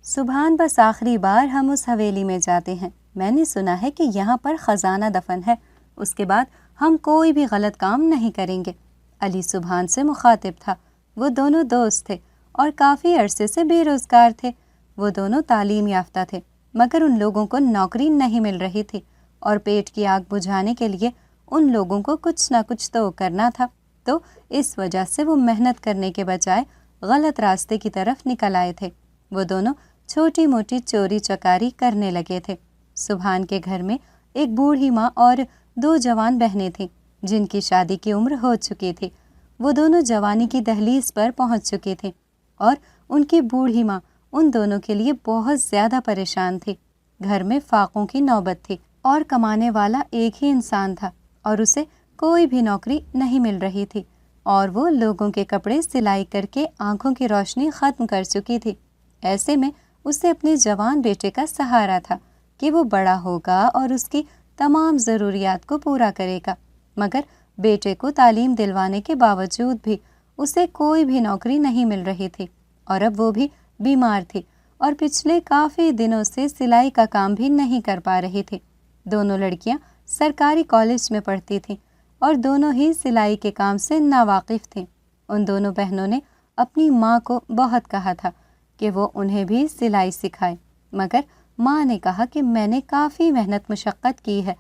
سبحان، بس آخری بار ہم اس حویلی میں جاتے ہیں۔ میں نے سنا ہے کہ یہاں پر خزانہ دفن ہے، اس کے بعد ہم کوئی بھی غلط کام نہیں کریں گے۔ علی سبحان سے مخاطب تھا۔ وہ دونوں دوست تھے اور کافی عرصے سے بے روزگار تھے۔ وہ دونوں تعلیم یافتہ تھے، مگر ان لوگوں کو نوکری نہیں مل رہی تھی اور پیٹ کی آگ بجھانے کے لیے ان لوگوں کو کچھ نہ کچھ تو کرنا تھا، تو اس وجہ سے وہ محنت کرنے کے بجائے غلط راستے کی طرف نکل آئے تھے۔ وہ دونوں چھوٹی موٹی چوری چکاری کرنے لگے تھے۔ سبحان کے گھر میں ایک بوڑھی ماں اور 2 جوان بہنیں تھیں جن کی شادی کی عمر ہو چکی تھی۔ وہ دونوں جوانی کی دہلیز پر پہنچ چکی تھیں اور ان کی بوڑھی ماں ان دونوں کے لیے بہت زیادہ پریشان تھی۔ گھر میں فاقوں کی نوبت تھی اور کمانے والا ایک ہی انسان تھا اور اسے کوئی بھی نوکری نہیں مل رہی تھی، اور وہ لوگوں کے کپڑے سلائی کر کے آنکھوں کی روشنی ختم کر چکی تھی۔ ایسے میں اسے اپنے جوان بیٹے کا سہارا تھا کہ وہ بڑا ہوگا اور اس کی تمام ضروریات کو پورا کرے گا، مگر بیٹے کو تعلیم دلوانے کے باوجود بھی اسے کوئی بھی نوکری نہیں مل رہی تھی، اور اب وہ بھی بیمار تھی اور پچھلے کافی دنوں سے سلائی کا کام بھی نہیں کر پا رہی تھی۔ دونوں لڑکیاں سرکاری کالج میں پڑھتی تھیں اور دونوں ہی سلائی کے کام سے ناواقف تھیں۔ ان دونوں بہنوں نے اپنی ماں کو بہت کہا تھا کہ وہ انہیں بھی سلائی سکھائے، مگر ماں نے کہا کہ میں نے کافی محنت مشقت کی ہے،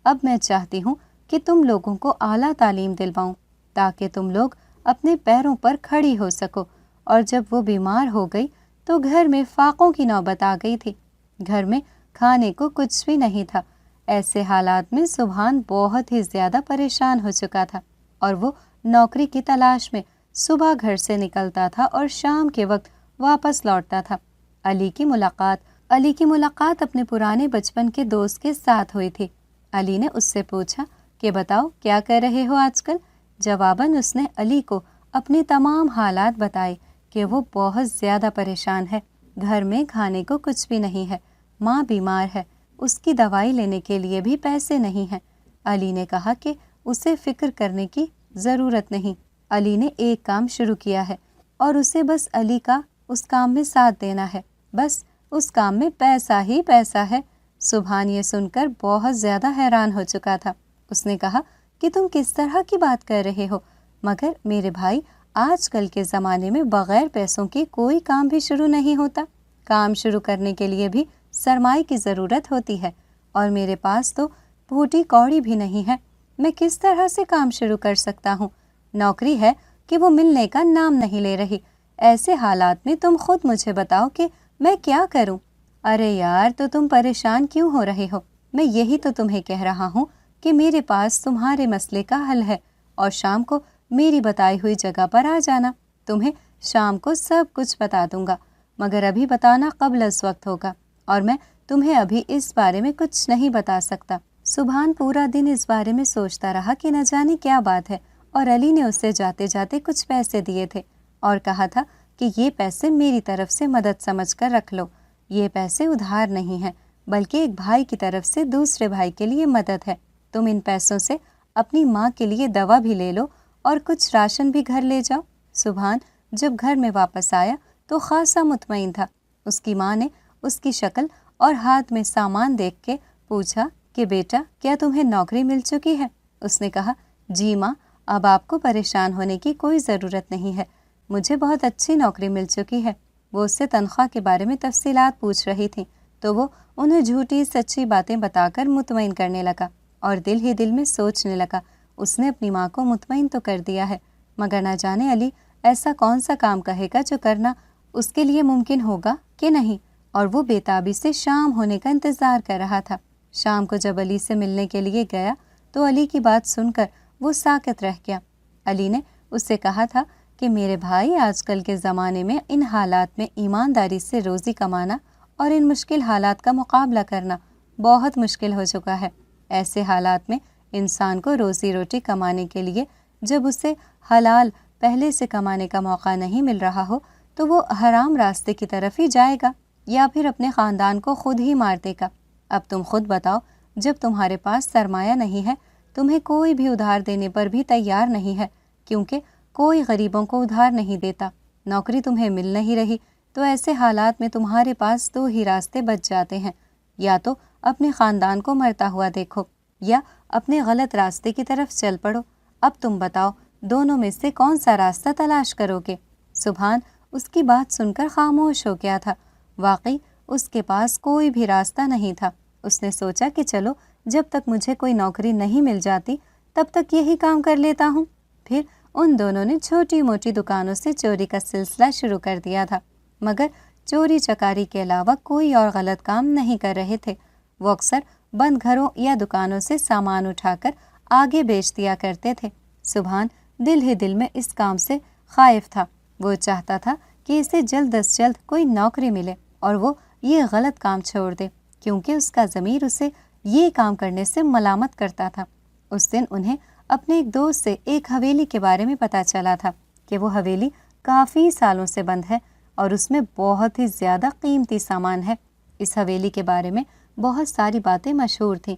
اب میں چاہتی ہوں کہ تم لوگوں کو اعلیٰ تعلیم دلواؤں تاکہ تم لوگ اپنے پیروں پر کھڑی ہو سکو۔ اور جب وہ بیمار ہو گئی تو گھر میں فاقوں کی نوبت آ گئی تھی۔ گھر میں کھانے کو کچھ بھی نہیں تھا۔ ایسے حالات میں سبحان بہت ہی زیادہ پریشان ہو چکا تھا اور وہ نوکری کی تلاش میں صبح گھر سے نکلتا تھا اور شام کے وقت واپس لوٹتا تھا۔ علی کی ملاقات اپنے پرانے بچپن کے دوست کے ساتھ ہوئی تھی۔ علی نے اس سے پوچھا کہ بتاؤ کیا کر رہے ہو آج کل؟ جواباً اس نے علی کو اپنے تمام حالات بتائے کہ وہ بہت زیادہ پریشان ہے۔ گھر میں کھانے کو کچھ بھی نہیں ہے، ماں بیمار ہے، اس کی دوائی لینے کے لیے بھی پیسے نہیں ہیں۔ علی نے کہا کہ اسے فکر کرنے کی ضرورت نہیں۔ علی نے ایک کام شروع کیا ہے اور اسے بس علی کا اس کام میں ساتھ دینا ہے، بس اس کام میں پیسہ ہی پیسہ ہے۔ سبحان یہ سن کر بہت زیادہ حیران ہو چکا تھا۔ اس نے کہا کہ تم کس طرح کی بات کر رہے ہو؟ مگر میرے بھائی، آج کل کے زمانے میں بغیر پیسوں کے کوئی کام بھی شروع نہیں ہوتا۔ کام شروع کرنے کے لیے بھی سرمائے کی ضرورت ہوتی ہے، اور میرے پاس تو پھوٹی کوڑی بھی نہیں ہے۔ میں کس طرح سے کام شروع کر سکتا ہوں؟ نوکری ہے کہ وہ ملنے کا نام نہیں لے رہی۔ ایسے حالات میں تم خود مجھے بتاؤ کہ میں کیا کروں؟ ارے یار، تو تم پریشان کیوں ہو رہے ہو؟ میں یہی تو تمہیں کہہ رہا ہوں کہ میرے پاس تمہارے مسئلے کا حل ہے، اور شام کو میری بتائی ہوئی جگہ پر آ جانا۔ تمہیں شام کو سب کچھ بتا دوں گا، مگر ابھی بتانا قبل از وقت ہوگا، اور میں تمہیں ابھی اس بارے میں کچھ نہیں بتا سکتا۔ سبحان پورا دن اس بارے میں سوچتا رہا کہ نہ جانے کیا بات ہے، اور علی نے اسے جاتے جاتے کچھ پیسے دیے تھے اور کہا تھا کہ یہ پیسے میری طرف سے مدد سمجھ کر رکھ لو۔ یہ پیسے ادھار نہیں ہیں، بلکہ ایک بھائی کی طرف سے دوسرے بھائی کے لیے مدد ہے۔ تم ان پیسوں سے اپنی ماں کے لیے دوا بھی لے لو اور کچھ راشن بھی گھر لے جاؤ۔ سبحان جب گھر میں واپس آیا تو خاصا مطمئن تھا۔ اس کی ماں نے اس کی شکل اور ہاتھ میں سامان دیکھ کے پوچھا کہ بیٹا، کیا تمہیں نوکری مل چکی ہے؟ اس نے کہا جی ماں، اب آپ کو پریشان ہونے کی کوئی ضرورت نہیں ہے، مجھے بہت اچھی نوکری مل چکی ہے۔ وہ اس سے تنخواہ کے بارے میں تفصیلات پوچھ رہی تھیں تو وہ انہیں جھوٹی سچی باتیں بتا کر مطمئن کرنے لگا، اور دل ہی دل میں سوچنے لگا اس نے اپنی ماں کو مطمئن تو کر دیا ہے، مگر نہ جانے علی ایسا کون سا کام کہے گا جو کرنا اس کے لیے ممکن ہوگا کہ نہیں۔ اور وہ بے تابی سے شام ہونے کا انتظار کر رہا تھا۔ شام کو جب علی سے ملنے کے لیے گیا تو علی کی بات سن کر وہ ساکت رہ گیا۔ علی نے اس سے کہا تھا کہ میرے بھائی، آج کل کے زمانے میں ان حالات میں ایمانداری سے روزی کمانا اور ان مشکل حالات کا مقابلہ کرنا بہت مشکل ہو چکا ہے۔ ایسے حالات میں انسان کو روزی روٹی کمانے کے لیے جب اسے حلال پہلے سے کمانے کا موقع نہیں مل رہا ہو تو وہ حرام راستے کی طرف ہی جائے گا یا پھر اپنے خاندان کو خود ہی مار دے گا۔ اب تم خود بتاؤ، جب تمہارے پاس سرمایہ نہیں ہے، تمہیں کوئی بھی ادھار دینے پر بھی تیار نہیں ہے، کیونکہ کوئی غریبوں کو ادھار نہیں دیتا، نوکری تمہیں مل نہیں رہی، تو ایسے حالات میں تمہارے پاس 2 ہی راستے بچ جاتے ہیں، یا تو اپنے خاندان کو مرتا ہوا دیکھو یا اپنے غلط راستے کی طرف چل پڑو۔ اب تم بتاؤ دونوں میں سے کون سا راستہ تلاش کرو گے؟ سبحان اس کی بات سن کر خاموش ہو گیا تھا۔ واقعی اس کے پاس کوئی بھی راستہ نہیں تھا۔ اس نے سوچا کہ چلو جب تک مجھے کوئی نوکری نہیں مل جاتی تب تک یہی کام کر لیتا ہوں۔ پھر ان دونوں نے چھوٹی موٹی دکانوں سے چوری کا سلسلہ شروع کر دیا تھا، مگر چوری چکاری کے علاوہ کوئی اور غلط کام نہیں کر رہے تھے۔ وہ اکثر بند گھروں یا دکانوں سے سامان اٹھا کر آگے بیچ دیا کرتے تھے۔ سبحان دل ہی دل میں اس کام سے خائف تھا۔ وہ چاہتا تھا کہ اسے جلد از جلد کوئی نوکری ملے اور وہ یہ غلط کام چھوڑ دے، کیونکہ اس کا ضمیر اسے یہ کام کرنے سے ملامت کرتا تھا۔ اس دن انہیں اپنے ایک دوست سے ایک حویلی کے بارے میں پتہ چلا تھا کہ وہ حویلی کافی سالوں سے بند ہے اور اس میں بہت ہی زیادہ قیمتی سامان ہے۔ اس حویلی کے بارے میں بہت ساری باتیں مشہور تھیں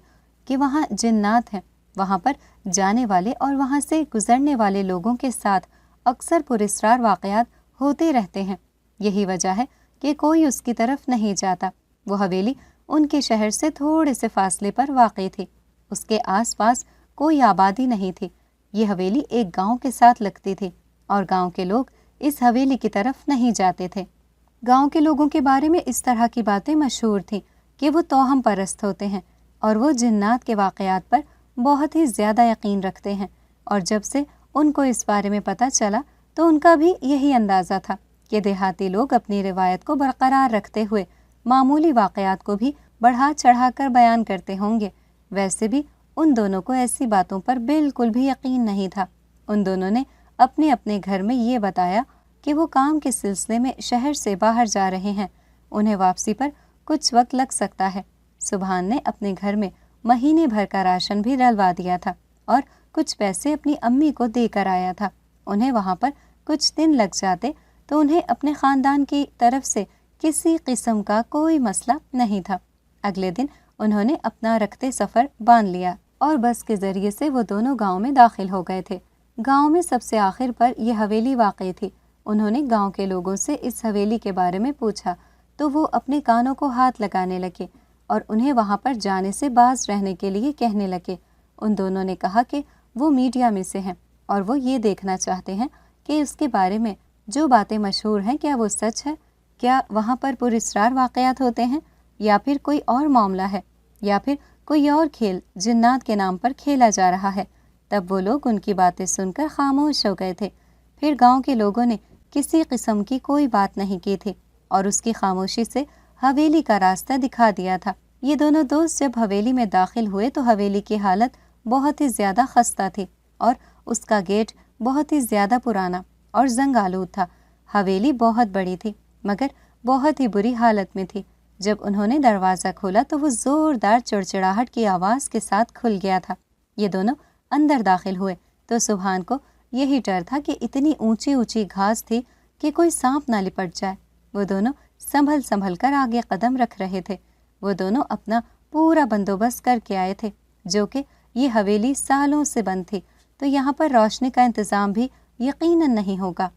کہ وہاں جنات ہیں، وہاں پر جانے والے اور وہاں سے گزرنے والے لوگوں کے ساتھ اکثر پراسرار واقعات ہوتے رہتے ہیں۔ یہی وجہ ہے کہ کوئی اس کی طرف نہیں جاتا۔ وہ حویلی ان کے شہر سے تھوڑے سے فاصلے پر واقع تھی۔ اس کے آس پاس کوئی آبادی نہیں تھی۔ یہ حویلی ایک گاؤں کے ساتھ لگتی تھی اور گاؤں کے لوگ اس حویلی کی طرف نہیں جاتے تھے۔ گاؤں کے لوگوں کے بارے میں اس طرح کی باتیں مشہور تھیں کہ وہ توہم پرست ہوتے ہیں اور وہ جنات کے واقعات پر بہت ہی زیادہ یقین رکھتے ہیں، اور جب سے ان کو اس بارے میں پتہ چلا تو ان کا بھی یہی اندازہ تھا کہ دیہاتی لوگ اپنی روایت کو برقرار رکھتے ہوئے معمولی واقعات کو بھی بڑھا چڑھا کر بیان کرتے ہوں گے۔ ویسے بھی ان دونوں کو ایسی باتوں پر بالکل بھی یقین نہیں تھا۔ ان دونوں نے اپنے اپنے گھر میں یہ بتایا کہ وہ کام کے سلسلے میں شہر سے باہر جا رہے ہیں، انہیں واپسی پر کچھ وقت لگ سکتا ہے۔ سبحان نے اپنے گھر میں مہینے بھر کا راشن بھی ڈلوا دیا تھا اور کچھ پیسے اپنی امی کو دے کر آیا تھا۔ انہیں وہاں پر کچھ دن لگ جاتے تو انہیں اپنے خاندان کی طرف سے کسی قسم کا کوئی مسئلہ نہیں تھا۔ اگلے دن انہوں نے اپنا رکھتے سفر باندھ لیا اور بس کے ذریعے سے وہ دونوں گاؤں میں داخل ہو گئے تھے۔ گاؤں میں سب سے آخر پر یہ حویلی واقع تھی۔ انہوں نے گاؤں کے لوگوں سے اس حویلی کے بارے میں پوچھا تو وہ اپنے کانوں کو ہاتھ لگانے لگے اور انہیں وہاں پر جانے سے باز رہنے کے لیے کہنے لگے۔ ان دونوں نے کہا کہ وہ میڈیا میں سے ہیں اور وہ یہ دیکھنا چاہتے ہیں کہ اس کے بارے میں جو باتیں مشہور ہیں کیا وہ سچ ہے، کیا وہاں پر پراسرار واقعات ہوتے ہیں یا پھر کوئی اور معاملہ ہے، یا پھر کوئی اور کھیل جنات کے نام پر کھیلا جا رہا ہے۔ تب وہ لوگ ان کی باتیں سن کر خاموش ہو گئے تھے۔ پھر گاؤں کے لوگوں نے کسی قسم کی کوئی بات نہیں کی تھی اور اس کی خاموشی سے حویلی کا راستہ دکھا دیا تھا۔ یہ دونوں دوست جب حویلی میں داخل ہوئے تو حویلی کی حالت بہت ہی زیادہ خستہ تھی اور اس کا گیٹ بہت ہی زیادہ پرانا اور زنگ آلود تھا۔ حویلی بہت بڑی تھی مگر بہت ہی بری حالت میں تھی۔ جب انہوں نے دروازہ کھولا تو وہ زوردار چڑچڑاہٹ کی آواز کے ساتھ کھل گیا تھا۔ یہ دونوں اندر داخل ہوئے تو سبحان کو یہی ڈر تھا کہ اتنی اونچی اونچی گھاس تھی کہ کوئی سانپ نہ لپٹ جائے۔ وہ دونوں سنبھل سنبھل کر آگے قدم رکھ رہے تھے۔ وہ دونوں اپنا پورا بندوبست کر کے آئے تھے، جو کہ یہ حویلی سالوں سے بند تھی تو یہاں پر روشنی کا انتظام بھی یقیناً نہیں ہوگا۔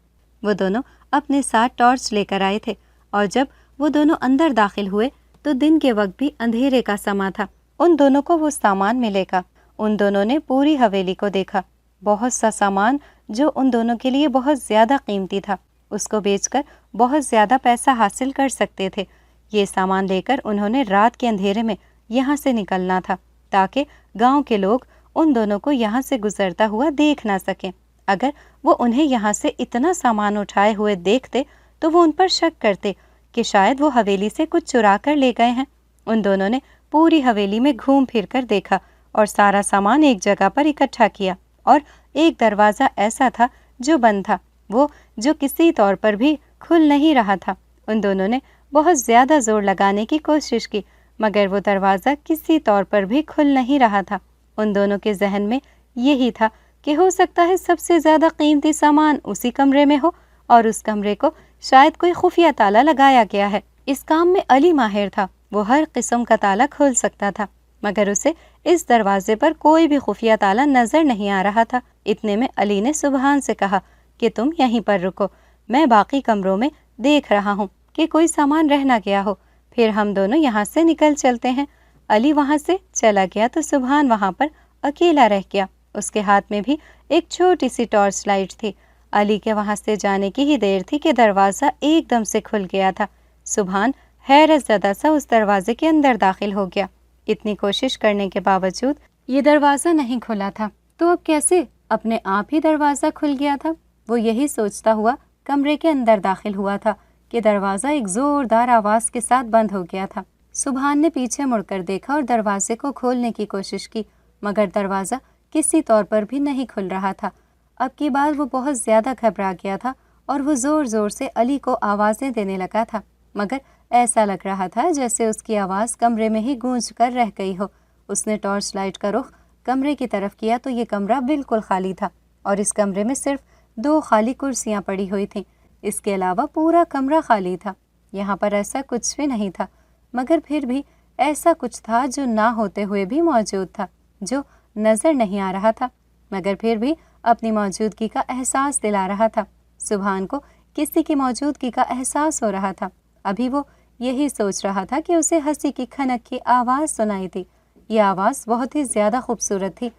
وہ دونوں اپنے ساتھ ٹارچ لے کر آئے تھے اور جب وہ دونوں اندر داخل ہوئے تو دن کے وقت بھی اندھیرے کا سما تھا۔ ان دونوں کو وہ سامان ملے گا۔ ان دونوں نے پوری حویلی کو دیکھا۔ بہت سا سامان جو ان دونوں کے لیے بہت زیادہ قیمتی تھا، اس کو بیچ کر بہت زیادہ پیسہ حاصل کر سکتے تھے۔ یہ سامان لے کر انہوں نے رات کے اندھیرے میں یہاں سے نکلنا تھا تاکہ گاؤں کے لوگ ان دونوں کو یہاں سے گزرتا ہوا دیکھ نہ سکیں۔ اگر وہ انہیں یہاں سے اتنا سامان اٹھائے ہوئے دیکھتے تو وہ ان پر شک کرتے کہ شاید وہ حویلی سے کچھ چرا کر لے گئے ہیں۔ ان دونوں نے پوری حویلی میں گھوم پھر کر دیکھا اور سارا سامان ایک جگہ پر اکٹھا کیا، اور ایک دروازہ ایسا تھا جو بند تھا، وہ جو کسی طور پر بھی کھل نہیں رہا تھا۔ ان دونوں نے بہت زیادہ زور لگانے کی کوشش کی مگر وہ دروازہ کسی طور پر بھی کھل نہیں رہا تھا۔ ان دونوں کے ذہن میں یہی تھا کہ ہو سکتا ہے سب سے زیادہ قیمتی سامان اسی کمرے میں ہو اور اس کمرے کو شاید کوئی خفیہ تالا لگایا گیا ہے۔ اس کام میں علی ماہر تھا، وہ ہر قسم کا تالا کھول سکتا تھا مگر اسے اس دروازے پر کوئی بھی خفیہ تالا نظر نہیں آ رہا تھا۔ اتنے میں علی نے سبحان سے کہا کہ تم یہیں پر رکو، میں باقی کمروں میں دیکھ رہا ہوں۔ کہ کوئی سامان رہ نہ گیا ہو، پھر ہم دونوں یہاں سے نکل چلتے ہیں۔ علی وہاں سے چلا گیا تو سبحان وہاں پر اکیلا رہ گیا۔ اس کے ہاتھ میں بھی ایک چھوٹی سی ٹارچ لائٹ تھی۔ علی کے وہاں سے جانے کی ہی دیر تھی کہ دروازہ ایک دم سے کھل گیا تھا۔ سبحان حیرت زدہ سا اس دروازے کے اندر داخل ہو گیا۔ اتنی کوشش کرنے کے باوجود یہ دروازہ نہیں کھلا تھا، تو اب کیسے اپنے آپ ہی دروازہ کھل گیا تھا؟ وہ یہی سوچتا ہوا کمرے کے اندر داخل ہوا تھا کہ دروازہ ایک زوردار آواز کے ساتھ بند ہو گیا تھا۔ سبحان نے پیچھے مڑ کر دیکھا اور دروازے کو کھولنے کی کوشش کی، مگر دروازہ کسی طور پر بھی نہیں کھل رہا تھا۔ اب کی بار وہ بہت زیادہ گھبرا گیا تھا اور وہ زور زور سے علی کو آوازیں دینے لگا تھا، مگر ایسا لگ رہا تھا جیسے اس کی آواز کمرے میں ہی گونج کر رہ گئی ہو۔ اس نے ٹارچ لائٹ کا رخ کمرے کی طرف کیا تو یہ کمرہ بالکل خالی تھا اور اس کمرے میں صرف 2 خالی کرسیاں پڑی ہوئی تھیں۔ اس کے علاوہ پورا کمرہ خالی تھا۔ یہاں پر ایسا کچھ بھی نہیں تھا، مگر پھر بھی ایسا کچھ تھا جو نہ ہوتے ہوئے بھی موجود تھا، جو نظر نہیں آ رہا تھا مگر پھر بھی اپنی موجودگی کا احساس دلا رہا تھا۔ سبحان کو کسی کی موجودگی کا احساس ہو رہا تھا۔ ابھی وہ یہی سوچ رہا تھا کہ اسے ہنسی کی کھنک کی آواز سنائی تھی۔ یہ آواز بہت ہی زیادہ خوبصورت تھی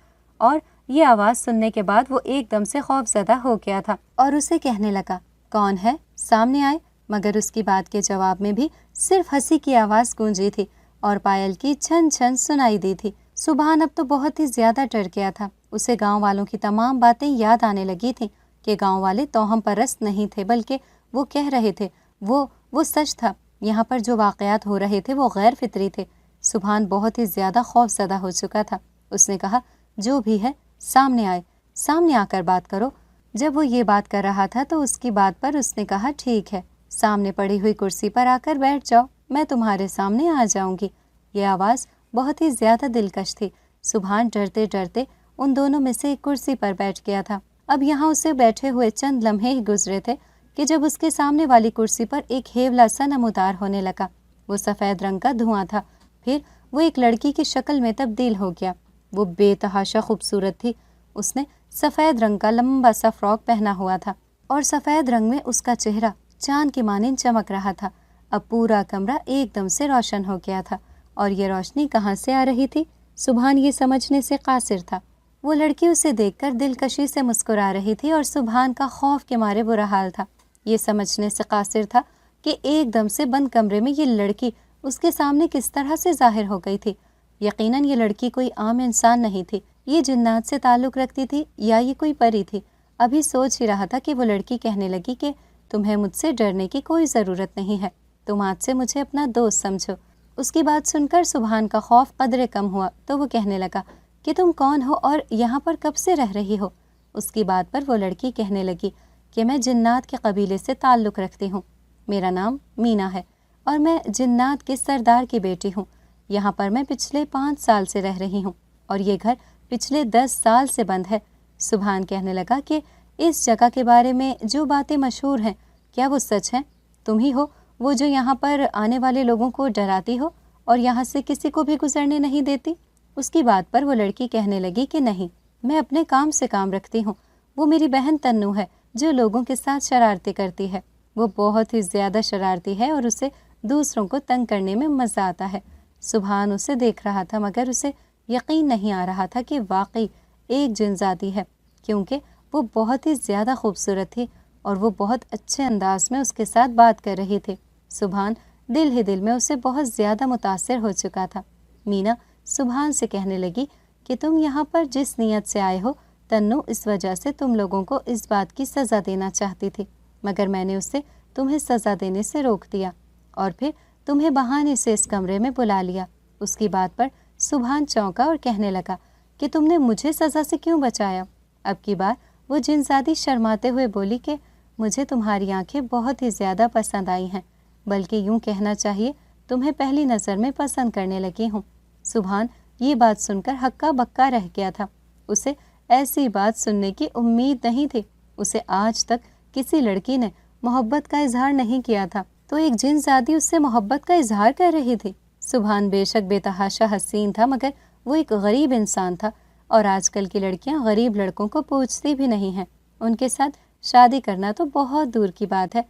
اور یہ آواز سننے کے بعد وہ ایک دم سے خوف زدہ ہو گیا تھا اور اسے کہنے لگا، کون ہے؟ سامنے آئے۔ مگر اس کی بات کے جواب میں بھی صرف ہنسی کی آواز گونجی تھی اور پائل کی چھن چھن سنائی دی تھی۔ سبحان اب تو بہت ہی زیادہ ڈر گیا تھا۔ اسے گاؤں والوں کی تمام باتیں یاد آنے لگی تھیں کہ گاؤں والے توہم پرست نہیں تھے، بلکہ وہ کہہ رہے تھے وہ سچ تھا۔ یہاں پر جو واقعات ہو رہے تھے وہ غیر فطری تھے۔ سبحان بہت ہی زیادہ خوف زدہ ہو چکا تھا۔ اس نے کہا، جو بھی ہے سامنے آئے، سامنے آ کر بات کرو۔ جب وہ یہ بات کر رہا تھا تو اس کی بات پر اس نے کہا، ٹھیک ہے، سامنے پڑی ہوئی کرسی پر آ کر بیٹھ جاؤ، میں تمہارے سامنے آ جاؤں گی۔ یہ آواز بہت ہی زیادہ دلکش تھی۔ سبحان ڈرتے ڈرتے ان دونوں میں سے ایک کرسی پر بیٹھ گیا تھا۔ اب یہاں اسے بیٹھے ہوئے چند لمحے ہی گزرے تھے کہ جب اس کے سامنے والی کرسی پر ایک ہیولا سا نمودار ہونے لگا۔ وہ سفید رنگ کا دھواں تھا، پھر وہ ایک لڑکی کی شکل میں تبدیل ہو گیا۔ وہ بے تحاشا خوبصورت تھی۔ اس نے سفید رنگ کا لمبا سا فراک پہنا ہوا تھا اور سفید رنگ میں اس کا چہرہ چاند کی مانند چمک رہا تھا۔ اب پورا کمرہ ایک دم سے روشن ہو گیا تھا اور یہ روشنی کہاں سے آ رہی تھی؟ سبحان یہ سمجھنے سے قاصر تھا۔ وہ لڑکی اسے دیکھ کر دلکشی سے مسکرا رہی تھی اور سبحان کا خوف کے مارے برا حال تھا۔ یہ سمجھنے سے قاصر تھا کہ ایک دم سے بند کمرے میں یہ لڑکی اس کے سامنے کس طرح سے ظاہر ہو گئی تھی۔ یقیناً یہ لڑکی کوئی عام انسان نہیں تھی، یہ جنات سے تعلق رکھتی تھی یا یہ کوئی پری تھی۔ ابھی سوچ ہی رہا تھا کہ وہ لڑکی کہنے لگی کہ تمہیں مجھ سے ڈرنے کی کوئی ضرورت نہیں ہے، تم آج سے مجھے اپنا دوست سمجھو۔ اس کی بات سن کر سبحان کا خوف قدرے کم ہوا تو وہ کہنے لگا کہ تم کون ہو اور یہاں پر کب سے رہ رہی ہو؟ اس کی بات پر وہ لڑکی کہنے لگی کہ میں جنات کے قبیلے سے تعلق رکھتی ہوں، میرا نام مینا ہے اور میں جنات کے سردار کی بیٹی ہوں۔ یہاں پر میں پچھلے 5 سال سے رہ رہی ہوں اور یہ گھر پچھلے 10 سال سے بند ہے۔ سبحان کہنے لگا کہ اس جگہ کے بارے میں جو باتیں مشہور ہیں کیا وہ سچ ہیں؟ تم ہی ہو وہ جو یہاں پر آنے والے لوگوں کو ڈراتی ہو اور یہاں سے کسی کو بھی گزرنے نہیں دیتی؟ اس کی بات پر وہ لڑکی کہنے لگی کہ نہیں، میں اپنے کام سے کام رکھتی ہوں۔ وہ میری بہن تنو ہے جو لوگوں کے ساتھ شرارتیں کرتی ہے۔ وہ بہت ہی زیادہ شرارتی ہے اور اسے دوسروں کو تنگ کرنے میں مزہ آتا ہے۔ سبحان اسے دیکھ رہا تھا مگر اسے یقین نہیں آ رہا تھا کہ واقعی ایک جن ذاتی ہے، کیونکہ وہ بہت ہی زیادہ خوبصورت تھی اور وہ بہت اچھے انداز میں اس کے ساتھ بات کر رہی تھی۔ سبحان دل ہی دل میں اسے بہت زیادہ متاثر ہو چکا تھا۔ مینا سبحان سے کہنے لگی کہ تم یہاں پر جس نیت سے آئے ہو، تنو اس وجہ سے تم لوگوں کو اس بات کی سزا دینا چاہتی تھی، مگر میں نے اسے تمہیں سزا دینے سے روک دیا اور پھر تمہیں بہانے سے اس کمرے میں بلا لیا۔ اس کی بات پر سبحان چونکا اور کہنے لگا کہ تم نے مجھے سزا سے کیوں بچایا؟ اب کی بار وہ جن زادی شرماتے ہوئے بولی کہ مجھے تمہاری آنکھیں بہت ہی زیادہ پسند آئی ہیں، بلکہ یوں کہنا چاہیے تمہیں پہلی نظر میں پسند کرنے لگی ہوں۔ سبحان یہ بات سن کر ہکا بکا رہ گیا تھا۔ اسے ایسی بات سننے کی امید نہیں تھی۔ اسے آج تک کسی لڑکی نے محبت کا اظہار نہیں کیا تھا، تو ایک جن زادی اس سے محبت کا اظہار کر رہی تھی۔ سبحان بے شک بے تحاشا حسین تھا، مگر وہ ایک غریب انسان تھا اور آج کل کی لڑکیاں غریب لڑکوں کو پوچھتی بھی نہیں ہیں۔ ان کے ساتھ شادی کرنا تو بہت دور کی بات ہے۔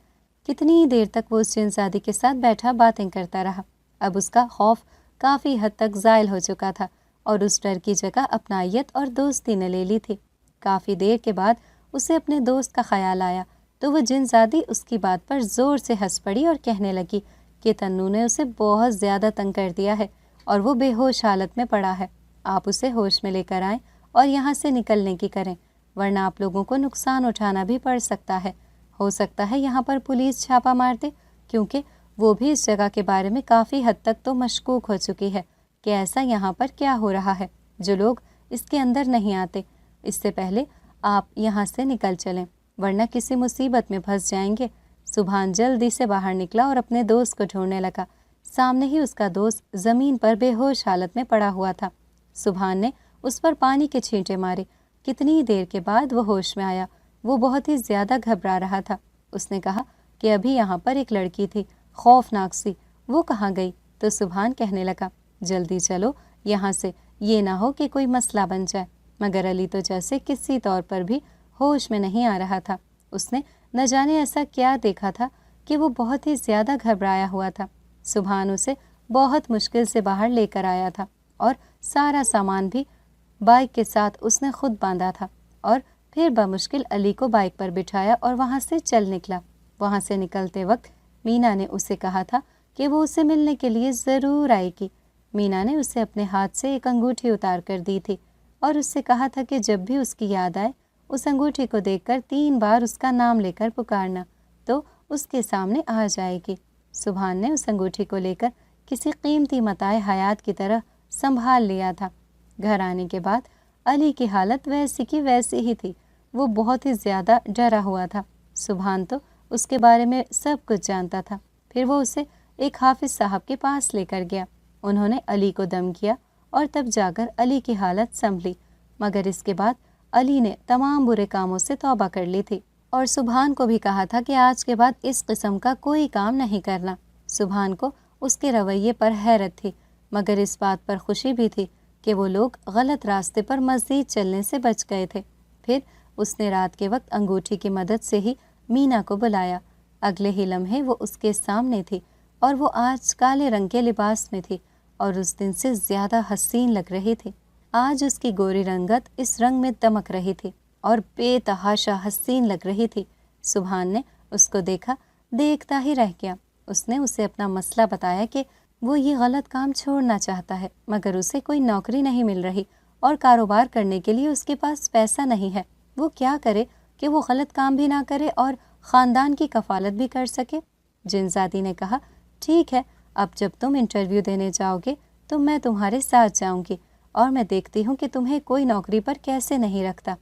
کتنی دیر تک وہ اس جنزادی کے ساتھ بیٹھا باتیں کرتا رہا۔ اب اس کا خوف کافی حد تک زائل ہو چکا تھا اور اس ڈر کی جگہ اپنائیت اور دوستی نے لے لی تھی۔ کافی دیر کے بعد اسے اپنے دوست کا خیال آیا تو وہ جنزادی اس کی بات پر زور سے ہنس پڑی اور کہنے لگی کہ تنو نے اسے بہت زیادہ تنگ کر دیا ہے اور وہ بے ہوش حالت میں پڑا ہے۔ آپ اسے ہوش میں لے کر آئیں اور یہاں سے نکلنے کی کریں، ورنہ آپ لوگوں کو نقصان اٹھانا بھی پڑ سکتا ہے۔ ہو سکتا ہے یہاں پر پولیس چھاپا مار دے، کیونکہ وہ بھی اس جگہ کے بارے میں کافی حد تک تو مشکوک ہو چکی ہے کہ ایسا یہاں پر کیا ہو رہا ہے جو لوگ اس کے اندر نہیں آتے۔ اس سے پہلے آپ یہاں سے نکل چلیں، ورنہ کسی مصیبت میں پھنس جائیں گے۔ سبحان جلدی سے باہر نکلا اور اپنے دوست کو ڈھونڈنے لگا۔ سامنے ہی اس کا دوست زمین پر بے ہوش حالت میں پڑا ہوا تھا۔ سبحان نے اس پر پانی کے چھینٹے مارے۔ کتنی دیر کے بعد وہ ہوش میں آیا۔ وہ بہت ہی زیادہ گھبرا رہا تھا۔ اس نے کہا کہ ابھی یہاں پر ایک لڑکی تھی، خوفناک سی، وہ کہاں گئی؟ تو سبحان کہنے لگا جلدی چلو یہاں سے، یہ نہ ہو کہ کوئی مسئلہ بن جائے۔ مگر علی تو جیسے کسی طور پر بھی ہوش میں نہیں آ رہا تھا۔ اس نے نہ جانے ایسا کیا دیکھا تھا کہ وہ بہت ہی زیادہ گھبرایا ہوا تھا۔ سبحان اسے بہت مشکل سے باہر لے کر آیا تھا اور سارا سامان بھی بائک کے ساتھ اس نے خود باندھا تھا، اور پھر بمشکل علی کو بائک پر بٹھایا اور وہاں سے چل نکلا۔ وہاں سے نکلتے وقت مینا نے اسے کہا تھا کہ وہ اسے ملنے کے لیے ضرور آئے گی۔ مینا نے اسے اپنے ہاتھ سے ایک انگوٹھی اتار کر دی تھی اور اس سے کہا تھا کہ جب بھی اس کی یاد آئے اس انگوٹھی کو دیکھ کر 3 بار اس کا نام لے کر پکارنا تو اس کے سامنے آ جائے گی۔ سبحان نے اس انگوٹھی کو لے کر کسی قیمتی متاع حیات کی طرح سنبھال لیا تھا۔ گھر آنے کے بعد علی کی حالت ویسی کی ویسی ہی تھی۔ وہ بہت ہی زیادہ ڈرا ہوا تھا۔ سبحان تو اس کے بارے میں سب کچھ جانتا تھا۔ پھر وہ اسے ایک حافظ صاحب کے پاس لے کر گیا۔ انہوں نے علی کو دم کیا اور تب جا کر علی کی حالت سنبھلی، مگر اس کے بعد علی نے تمام برے کاموں سے توبہ کر لی تھی اور سبحان کو بھی کہا تھا کہ آج کے بعد اس قسم کا کوئی کام نہیں کرنا۔ سبحان کو اس کے رویے پر حیرت تھی، مگر اس بات پر خوشی بھی تھی کہ وہ لوگ غلط راستے پر مزید چلنے سے بچ گئے تھے۔ پھر اس نے رات کے وقت انگوٹھی کی مدد سے ہی مینا کو بلایا۔ اگلے ہی لمحے وہ اس کے سامنے تھی اور وہ آج کالے رنگ کے لباس میں تھی اور اس دن سے زیادہ حسین لگ رہی تھی۔ آج اس کی گوری رنگت اس رنگ میں دمک رہی تھی اور بے تحاشا حسین لگ رہی تھی۔ سبحان نے اس کو دیکھا، دیکھتا ہی رہ گیا۔ اس نے اسے اپنا مسئلہ بتایا کہ وہ یہ غلط کام چھوڑنا چاہتا ہے، مگر اسے کوئی نوکری نہیں مل رہی اور کاروبار کرنے کے لیے اس کے پاس پیسہ نہیں ہے۔ وہ کیا کرے کہ وہ غلط کام بھی نہ کرے اور خاندان کی کفالت بھی کر سکے۔ جنزادی نے کہا ٹھیک ہے، اب جب تم انٹرویو دینے جاؤ گے تو میں تمہارے ساتھ جاؤں گی اور میں دیکھتی ہوں کہ تمہیں کوئی نوکری پر کیسے نہیں رکھتا۔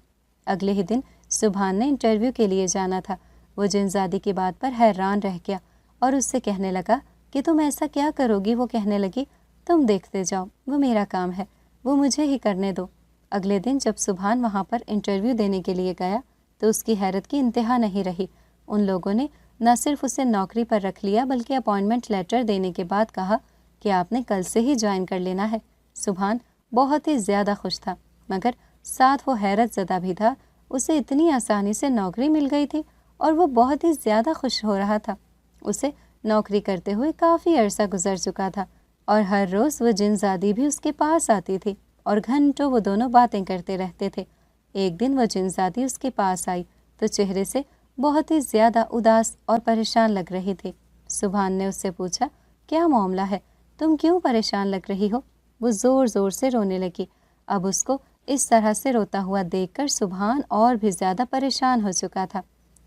اگلے ہی دن سبحان نے انٹرویو کے لیے جانا تھا۔ وہ جنزادی کی بات پر حیران رہ گیا اور اس سے کہنے لگا کہ تم ایسا کیا کرو گی؟ وہ کہنے لگی تم دیکھتے جاؤ، وہ میرا کام ہے، وہ مجھے ہی کرنے دو۔ اگلے دن جب سبحان وہاں پر انٹرویو دینے کے لیے گیا تو اس کی حیرت کی انتہا نہیں رہی۔ ان لوگوں نے نہ صرف اسے نوکری پر رکھ لیا بلکہ اپائنٹمنٹ لیٹر دینے کے بعد کہا کہ آپ نے کل سے ہی جوائن کر لینا ہے۔ سبحان بہت ہی زیادہ خوش تھا، مگر ساتھ وہ حیرت زدہ بھی تھا۔ اسے اتنی آسانی سے نوکری مل گئی تھی اور وہ بہت ہی زیادہ خوش ہو رہا تھا۔ اسے نوکری کرتے ہوئے کافی عرصہ گزر چکا تھا اور ہر روز وہ جنزادی بھی اس کے پاس آتی تھی اور گھنٹوں وہ دونوں باتیں کرتے رہتے تھے۔ ایک دن وہ جنزادی اس کے پاس آئی تو چہرے سے بہت ہی زیادہ اداس اور پریشان لگ رہی تھی۔ سبحان نے اس سے پوچھا کیا معاملہ ہے، تم کیوں پریشان لگ رہی ہو؟ وہ زور زور سے رونے لگی۔ اب اس کو اس طرح سے روتا ہوا دیکھ کر سبحان اور بھی زیادہ پریشان ہو چکا تھا۔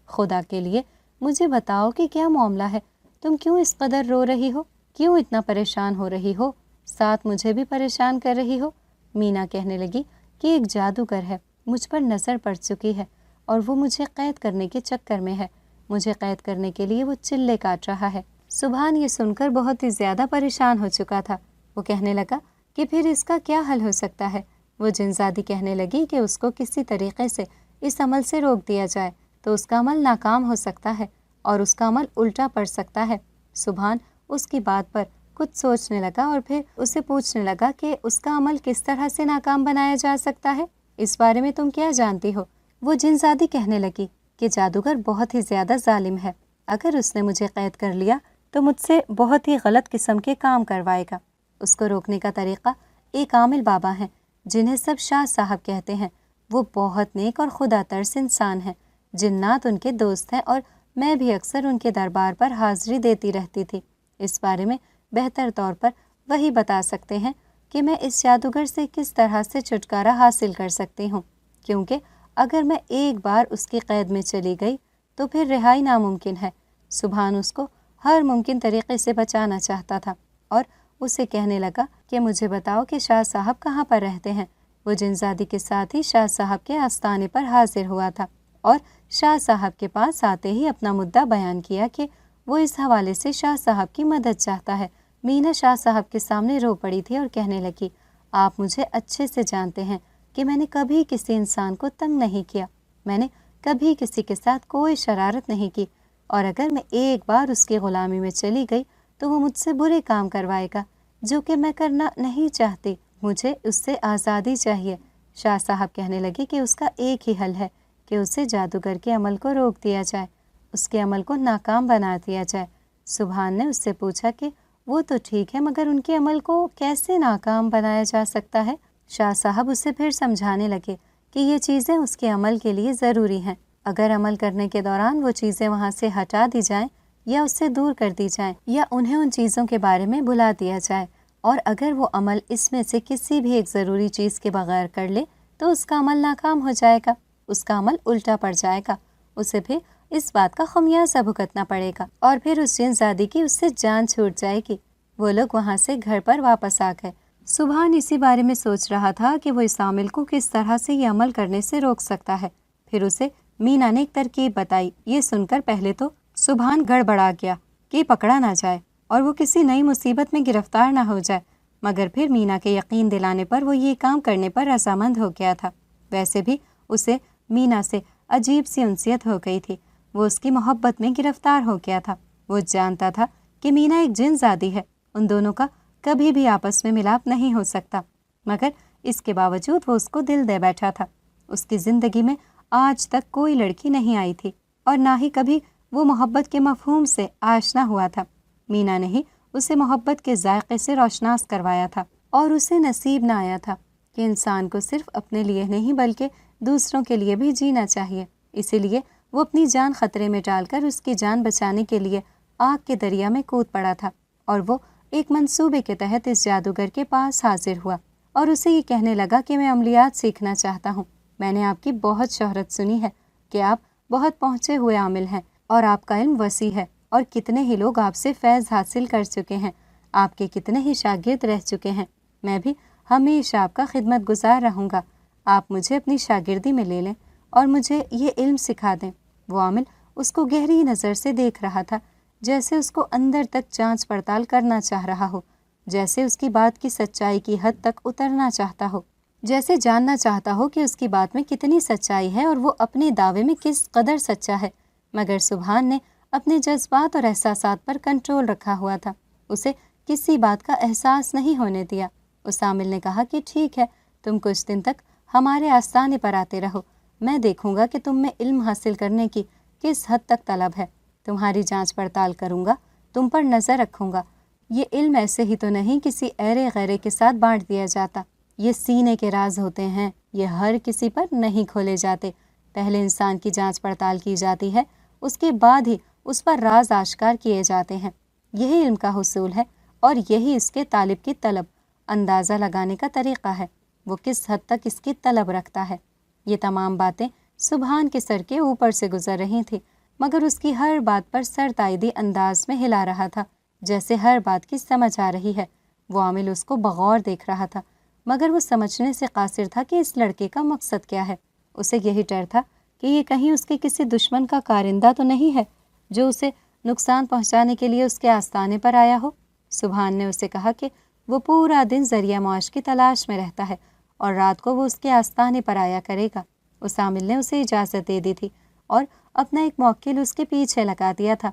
خدا کے لیے مجھے بتاؤ کہ کیا معاملہ ہے، تم کیوں اس قدر رو رہی ہو، کیوں اتنا پریشان ہو رہی ہو، ساتھ مجھے بھی پریشان کر رہی ہو؟ مینا کہنے لگی کہ ایک جادوگر ہے، مجھ پر نظر پڑ چکی ہے اور وہ مجھے قید کرنے کے چکر میں ہے، مجھے قید کرنے کے لیے وہ چلے کاٹ رہا ہے۔ سبحان یہ سن کر بہت ہی زیادہ پریشان ہو چکا تھا۔ وہ کہنے لگا کہ پھر اس کا کیا حل ہو سکتا ہے؟ وہ جنزادی کہنے لگی کہ اس کو کسی طریقے سے اس عمل سے روک دیا جائے تو اس کا عمل ناکام ہو سکتا ہے اور اس کا عمل الٹا پڑ سکتا ہے۔ سبحان اس کی بات پر کچھ سوچنے لگا اور پھر اسے پوچھنے لگا کہ اس کا عمل کس طرح سے ناکام بنایا جا سکتا ہے، اس بارے میں تم کیا جانتی ہو؟ وہ جنزادی کہنے لگی کہ جادوگر بہت ہی زیادہ ظالم ہے، اگر اس نے مجھے قید کر لیا تو مجھ سے بہت ہی غلط قسم کے کام کروائے گا۔ اس کو روکنے کا طریقہ ایک عامل بابا ہیں جنہیں سب شاہ صاحب کہتے ہیں۔ وہ بہت نیک اور خدا ترس انسان ہیں۔ جنات ان کے دوست ہیں اور میں بھی اکثر ان کے دربار پر حاضری دیتی رہتی تھی۔ اس بارے میں بہتر طور پر وہی بتا سکتے ہیں کہ میں اس جادوگر سے کس طرح سے چھٹکارا حاصل کر سکتی ہوں، کیونکہ اگر میں ایک بار اس کی قید میں چلی گئی تو پھر رہائی ناممکن ہے۔ سبحان اس کو ہر ممکن طریقے سے بچانا چاہتا تھا اور اسے کہنے لگا کہ مجھے بتاؤ کہ شاہ صاحب کہاں پر رہتے ہیں۔ وہ جنزادی کے ساتھ ہی شاہ صاحب کے آستانے پر حاضر ہوا تھا اور شاہ صاحب کے پاس آتے ہی اپنا مدعا بیان کیا کہ وہ اس حوالے سے شاہ صاحب کی مدد چاہتا ہے۔ مینا شاہ صاحب کے سامنے رو پڑی تھی اور کہنے لگی، آپ مجھے اچھے سے جانتے ہیں کہ میں نے کبھی کسی انسان کو تنگ نہیں کیا، میں نے کبھی کسی کے ساتھ کوئی شرارت نہیں کی، اور اگر میں ایک بار اس کی غلامی میں چلی گئی تو وہ مجھ سے برے کام کروائے گا جو کہ میں کرنا نہیں چاہتی۔ مجھے اس سے آزادی چاہیے۔ شاہ صاحب کہنے لگے کہ اس کا ایک ہی حل ہے کہ اسے جادوگر کے عمل کو روک دیا جائے، اس کے عمل کو ناکام بنا دیا جائے۔ سبحان نے اس سے پوچھا کہ وہ تو ٹھیک ہے، مگر ان کے عمل کو کیسے ناکام بنایا جا سکتا ہے؟ شاہ صاحب اسے پھر سمجھانے لگے کہ یہ چیزیں اس کے عمل کے لیے ضروری ہیں۔ اگر عمل کرنے کے دوران وہ چیزیں وہاں سے ہٹا دی جائیں یا اس سے دور کر دی جائیں یا انہیں ان چیزوں کے بارے میں بلا دیا جائے، اور اگر وہ عمل اس میں سے کسی بھی ایک ضروری چیز کے بغیر کر لے تو اس کا عمل ناکام ہو جائے گا، اس کا عمل الٹا پڑ جائے گا، اسے پھر اس بات کا خمیازہ بھگتنا پڑے گا اور پھر اس جنزادی کی اس سے جان چھوٹ جائے گی۔ وہ لوگ وہاں سے گھر پر واپس آ گئے۔ سبحان اسی بارے میں سوچ رہا تھا کہ وہ اس عامل کو کس طرح سے یہ عمل کرنے سے روک سکتا ہے۔ پھر اسے مینا نے ایک ترکیب بتائی۔ یہ سن کر پہلے تو سبحان گڑبڑا گیا کہ پکڑا نہ جائے اور وہ کسی نئی مصیبت میں گرفتار نہ ہو جائے، مگر پھر مینا کے یقین دلانے پر وہ یہ کام کرنے پر رضامند ہو گیا تھا۔ ویسے بھی اسے مینا سے عجیب سی انسیت ہو گئی تھی، وہ اس کی محبت میں گرفتار ہو گیا تھا۔ وہ جانتا تھا کہ مینا ایک جن زادی ہے، ان دونوں کا کبھی بھی آپس میں ملاپ نہیں ہو سکتا، مگر اس کے باوجود وہ اس کو دل دے بیٹھا تھا۔ اس کی زندگی میں آج تک کوئی لڑکی نہیں آئی تھی اور نہ ہی کبھی وہ محبت کے مفہوم سے آشنا ہوا تھا۔ مینا نے ہی اسے محبت کے ذائقے سے روشناس کروایا تھا، اور اسے نصیب نہ آیا تھا کہ انسان کو صرف اپنے لیے نہیں بلکہ دوسروں کے لیے بھی جینا چاہیے۔ اسی لیے وہ اپنی جان خطرے میں ڈال کر اس کی جان بچانے کے لیے آگ کے دریا میں کود پڑا تھا، اور وہ ایک منصوبے کے تحت اس جادوگر کے پاس حاضر ہوا اور اسے یہ کہنے لگا کہ میں عملیات سیکھنا چاہتا ہوں۔ میں نے آپ کی بہت شہرت سنی ہے کہ آپ بہت پہنچے ہوئے عامل ہیں اور آپ کا علم وسیع ہے، اور کتنے ہی لوگ آپ سے فیض حاصل کر چکے ہیں، آپ کے کتنے ہی شاگرد رہ چکے ہیں۔ میں بھی ہمیشہ آپ کا خدمت گزار رہوں گا۔ آپ مجھے اپنی شاگردی میں لے لیں اور مجھے یہ علم سکھا دیں۔ وہ عامل اس کو گہری نظر سے دیکھ رہا تھا، جیسے اس کو اندر تک جانچ پڑتال کرنا چاہ رہا ہو، جیسے اس کی بات کی سچائی کی حد تک اترنا چاہتا ہو، جیسے جاننا چاہتا ہو کہ اس کی بات میں کتنی سچائی ہے اور وہ اپنے دعوے میں کس قدر سچا ہے۔ مگر سبحان نے اپنے جذبات اور احساسات پر کنٹرول رکھا ہوا تھا، اسے کسی بات کا احساس نہیں ہونے دیا۔ اس عامل نے کہا کہ ٹھیک ہے، تم کچھ دن تک ہمارے آستانے پر آتے رہو، میں دیکھوں گا کہ تم میں علم حاصل کرنے کی کس حد تک طلب ہے، تمہاری جانچ پڑتال کروں گا، تم پر نظر رکھوں گا۔ یہ علم ایسے ہی تو نہیں کسی ایرے غیرے کے ساتھ بانٹ دیا جاتا، یہ سینے کے راز ہوتے ہیں، یہ ہر کسی پر نہیں کھولے جاتے۔ پہلے انسان کی جانچ پڑتال کی جاتی ہے، اس کے بعد ہی اس پر راز آشکار کیے جاتے ہیں۔ یہی علم کا حصول ہے اور یہی اس کے طالب کی طلب، اندازہ لگانے کا طریقہ ہے، وہ کس حد تک اس کی طلب رکھتا ہے۔ یہ تمام باتیں سبحان کے سر کے اوپر سے گزر رہی تھیں، مگر اس کی ہر بات پر سر تائیدی انداز میں ہلا رہا تھا، جیسے ہر بات کی سمجھ آ رہی ہے۔ وہ عامل اس کو بغور دیکھ رہا تھا، مگر وہ سمجھنے سے قاصر تھا کہ اس لڑکے کا مقصد کیا ہے۔ اسے یہی ڈر تھا کہ یہ کہیں اس کے کسی دشمن کا کارندہ تو نہیں ہے جو اسے نقصان پہنچانے کے لیے اس کے آستانے پر آیا ہو۔ سبحان نے اسے کہا کہ وہ پورا دن ذریعہ معاش کی تلاش میں رہتا ہے اور رات کو وہ اس کے آستانے پر آیا کرے گا۔ اس عامل نے اسے اجازت دے دی تھی اور اپنا ایک موکل اس کے پیچھے لگا دیا تھا۔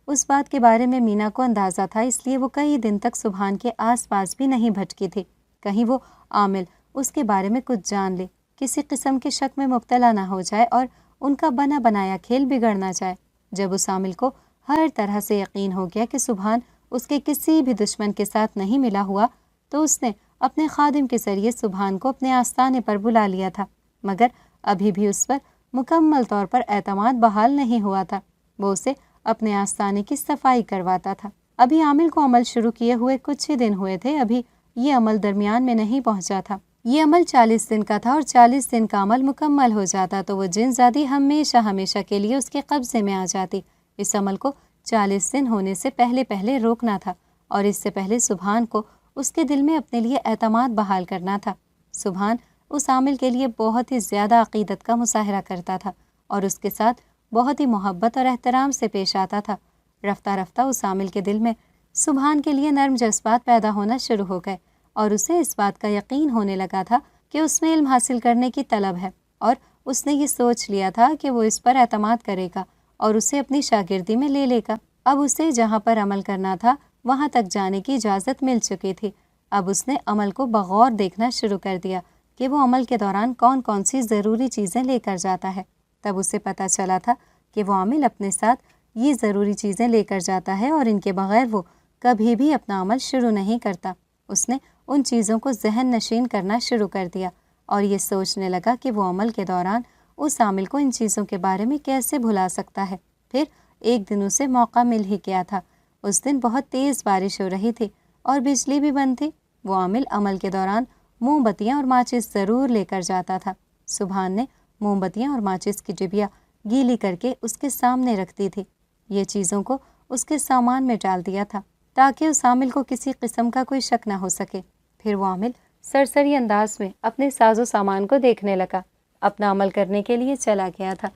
اس بات کے بارے میں مینا کو اندازہ تھا، اس لیے وہ کئی دن تک سبحان کے آس پاس بھی نہیں بھٹکی تھی، کہیں وہ عامل اس کے بارے میں کچھ جان لے، کسی قسم کے شک میں مبتلا نہ ہو جائے اور ان کا بنا بنایا کھیل بگڑ نہ جائے۔ جب اس عامل کو ہر طرح سے یقین ہو گیا کہ سبحان اس کے کسی بھی دشمن کے ساتھ نہیں ملا ہوا، تو اس نے اپنے خادم کے ذریعے سبحان کو اپنے آستانے پر بلا لیا تھا، مگر ابھی بھی اس پر مکمل طور پر اعتماد بحال نہیں ہوا تھا۔ وہ اسے اپنے آستانے کی صفائی کرواتا تھا۔ ابھی عامل کو عمل شروع کیے ہوئے کچھ ہی دن ہوئے تھے، ابھی یہ عمل درمیان میں نہیں پہنچا تھا۔ یہ عمل 40 دن کا تھا، اور 40 دن کا عمل مکمل ہو جاتا تو وہ جن زادی ہمیشہ ہمیشہ کے لیے اس کے قبضے میں آ جاتی۔ اس عمل کو 40 دن ہونے سے پہلے روکنا تھا، اور اس سے پہلے سبحان کو اس کے دل میں اپنے لیے اعتماد بحال کرنا تھا۔ سبحان اس عامل کے لیے بہت ہی زیادہ عقیدت کا مظاہرہ کرتا تھا، اور اس کے ساتھ بہت ہی محبت اور احترام سے پیش آتا تھا۔ رفتہ رفتہ اس عامل کے دل میں سبحان کے لیے نرم جذبات پیدا ہونا شروع ہو گئے، اور اسے اس بات کا یقین ہونے لگا تھا کہ اس میں علم حاصل کرنے کی طلب ہے، اور اس نے یہ سوچ لیا تھا کہ وہ اس پر اعتماد کرے گا اور اسے اپنی شاگردی میں لے لے گا۔ اب اسے جہاں پر عمل کرنا تھا وہاں تک جانے کی اجازت مل چکی تھی۔ اب اس نے عمل کو بغور دیکھنا شروع کر دیا کہ وہ عمل کے دوران کون کون سی ضروری چیزیں لے کر جاتا ہے۔ تب اسے پتہ چلا تھا کہ وہ عامل اپنے ساتھ یہ ضروری چیزیں لے کر جاتا ہے، اور ان کے بغیر وہ کبھی بھی اپنا عمل شروع نہیں کرتا۔ اس نے ان چیزوں کو ذہن نشین کرنا شروع کر دیا، اور یہ سوچنے لگا کہ وہ عمل کے دوران اس عامل کو ان چیزوں کے بارے میں کیسے بھلا سکتا ہے۔ پھر ایک دن اسے موقع مل ہی گیا تھا۔ اس دن بہت تیز بارش ہو رہی تھی اور بجلی بھی بند تھی۔ وہ عامل عمل کے دوران موم بتیاں اور ماچس ضرور لے کر جاتا تھا۔ سبحان نے موم بتیاں اور ماچس کی ڈبیا گیلی کر کے اس کے سامنے رکھ دی تھی۔ یہ چیزوں کو اس کے سامان میں ڈال دیا تھا تاکہ اس عامل کو کسی قسم کا کوئی شک نہ ہو سکے۔ پھر وہ عامل سرسری انداز میں اپنے ساز و سامان کو دیکھنے لگا، اپنا عمل کرنے کے لیے چلا گیا تھا۔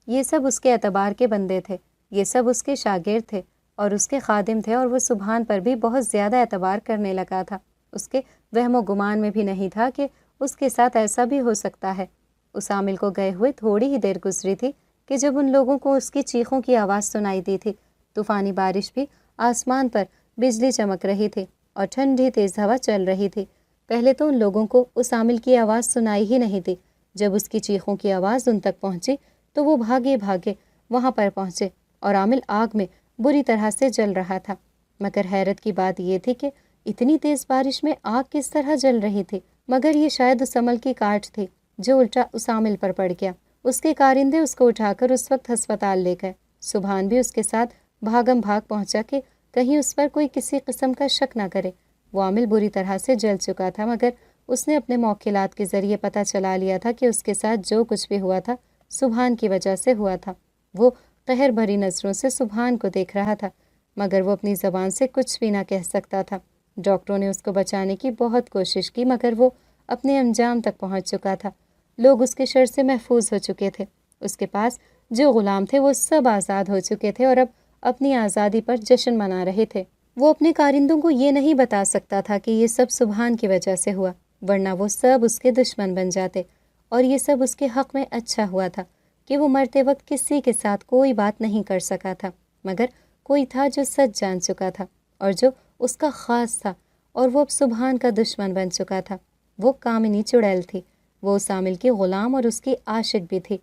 یہ سب اس کے اعتبار کے بندے تھے، یہ سب اس کے شاگرد تھے اور اس کے خادم تھے، اور وہ سبحان پر بھی بہت زیادہ اعتبار کرنے لگا تھا۔ اس کے وہم و گمان میں بھی نہیں تھا کہ اس کے ساتھ ایسا بھی ہو سکتا ہے۔ اس عامل کو گئے ہوئے تھوڑی ہی دیر گزری تھی کہ جب ان لوگوں کو اس کی چیخوں کی آواز سنائی دی تھی۔ طوفانی بارش بھی، آسمان پر بجلی چمک رہی تھی اور ٹھنڈی تیز ہوا چل رہی تھی۔ پہلے تو ان لوگوں کو اس عامل کی آواز سنائی ہی نہیں تھی۔ جب اس کی چیخوں کی آواز ان تک پہنچی تو وہ بھاگے بھاگے وہاں پر پہنچے، اور عامل آگ میں بری طرح سے جل رہا تھا۔ مگر حیرت کی بات یہ تھی کہ اتنی تیز بارش میں آگ کس طرح جل رہی تھی؟ مگر یہ شاید اس عمل کی کاٹ تھی جو الٹا اس عامل پر پڑ گیا۔ اس کے کارندے اس کو اٹھا کر اس وقت ہسپتال لے گئے۔ سبحان بھی اس کے ساتھ بھاگم بھاگ پہنچا کہ کہیں اس پر کوئی کسی قسم کا شک نہ کرے۔ وہ عامل بری طرح سے جل چکا تھا، مگر اس نے اپنے موکلات کے ذریعے پتہ چلا لیا تھا کہ اس کے ساتھ جو کچھ بھی ہوا تھا سبحان کی وجہ سے ہوا تھا۔ وہ قہر بھری نظروں سے سبحان کو دیکھ رہا تھا، مگر وہ اپنی زبان سے کچھ بھی نہ کہہ سکتا تھا۔ ڈاکٹروں نے اس کو بچانے کی بہت کوشش کی، مگر وہ اپنے انجام تک پہنچ چکا تھا۔ لوگ اس کے شر سے محفوظ ہو چکے تھے۔ اس کے پاس جو غلام تھے وہ سب آزاد ہو چکے تھے اور اب اپنی آزادی پر جشن منا رہے تھے۔ وہ اپنے کارندوں کو یہ نہیں بتا سکتا تھا کہ یہ سب سبحان کی وجہ سے ہوا، ورنہ وہ سب اس کے دشمن بن جاتے، اور یہ سب اس کے حق میں اچھا ہوا تھا کہ وہ مرتے وقت کسی کے ساتھ کوئی بات نہیں کر سکا تھا، مگر کوئی تھا جو سچ جان چکا تھا اور جو اس کا خاص تھا، اور وہ اب سبحان کا دشمن بن چکا تھا۔ وہ کامنی چڑیل تھی، وہ اس عامل کی غلام اور اس کی عاشق بھی تھی۔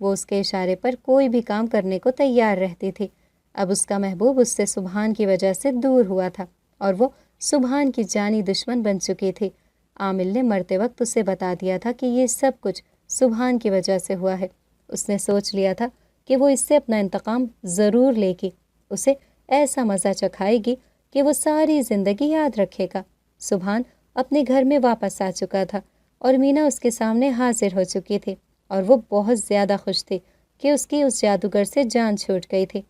وہ اس کے اشارے پر کوئی بھی کام کرنے کو تیار رہتی تھی۔ اب اس کا محبوب اس سے سبحان کی وجہ سے دور ہوا تھا اور وہ سبحان کی جانی دشمن بن چکی تھی۔ عامل نے مرتے وقت اسے بتا دیا تھا کہ یہ سب کچھ سبحان کی وجہ سے ہوا ہے۔ اس نے سوچ لیا تھا کہ وہ اس سے اپنا انتقام ضرور لے گی، اسے ایسا مزہ چکھائے گی کہ وہ ساری زندگی یاد رکھے گا۔ سبحان اپنے گھر میں واپس آ چکا تھا اور مینا اس کے سامنے حاضر ہو چکی تھی، اور وہ بہت زیادہ خوش تھی کہ اس کی اس جادوگر سے جان چھوٹ گئی تھی،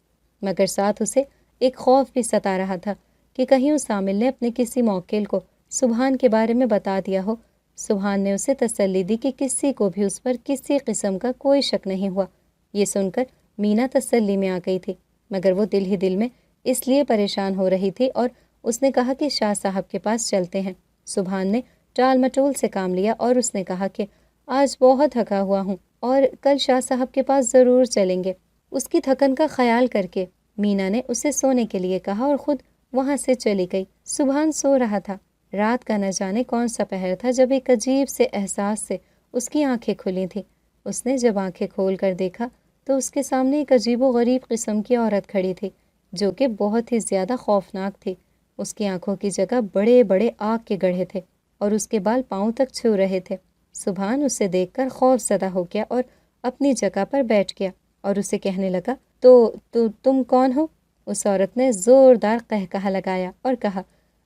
مگر ساتھ اسے ایک خوف بھی ستا رہا تھا کہ کہیں اس عامل نے اپنے کسی موکل کو سبحان کے بارے میں بتا دیا ہو۔ سبحان نے اسے تسلی دی کہ کسی کو بھی اس پر کسی قسم کا کوئی شک نہیں ہوا۔ یہ سن کر مینا تسلی میں آ گئی تھی، مگر وہ دل ہی دل میں اس لیے پریشان ہو رہی تھی، اور اس نے کہا کہ شاہ صاحب کے پاس چلتے ہیں۔ سبحان نے ٹال مٹول سے کام لیا اور اس نے کہا کہ آج بہت تھکا ہوا ہوں اور کل شاہ صاحب کے پاس ضرور چلیں گے۔ اس کی تھکن کا خیال کر کے مینا نے اسے سونے کے لیے کہا اور خود وہاں سے چلی گئی۔ سبحان سو رہا تھا۔ رات کا نہ جانے کون سا پہر تھا جب ایک عجیب سے احساس سے اس کی آنکھیں کھلی تھیں۔ اس نے جب آنکھیں کھول کر دیکھا تو اس کے سامنے ایک عجیب و غریب قسم کی عورت کھڑی تھی۔ جو کہ بہت ہی زیادہ خوفناک تھی۔ اس کی آنکھوں کی جگہ بڑے بڑے آگ کے گڑھے تھے اور اس کے بال پاؤں تک چھو رہے تھے۔ سبحان اسے دیکھ کر خوف زدہ ہو گیا اور اپنی جگہ پر بیٹھ گیا اور اسے کہنے لگا، تو تم کون ہو؟ اس عورت نے زوردار قہقہہ لگایا اور کہا،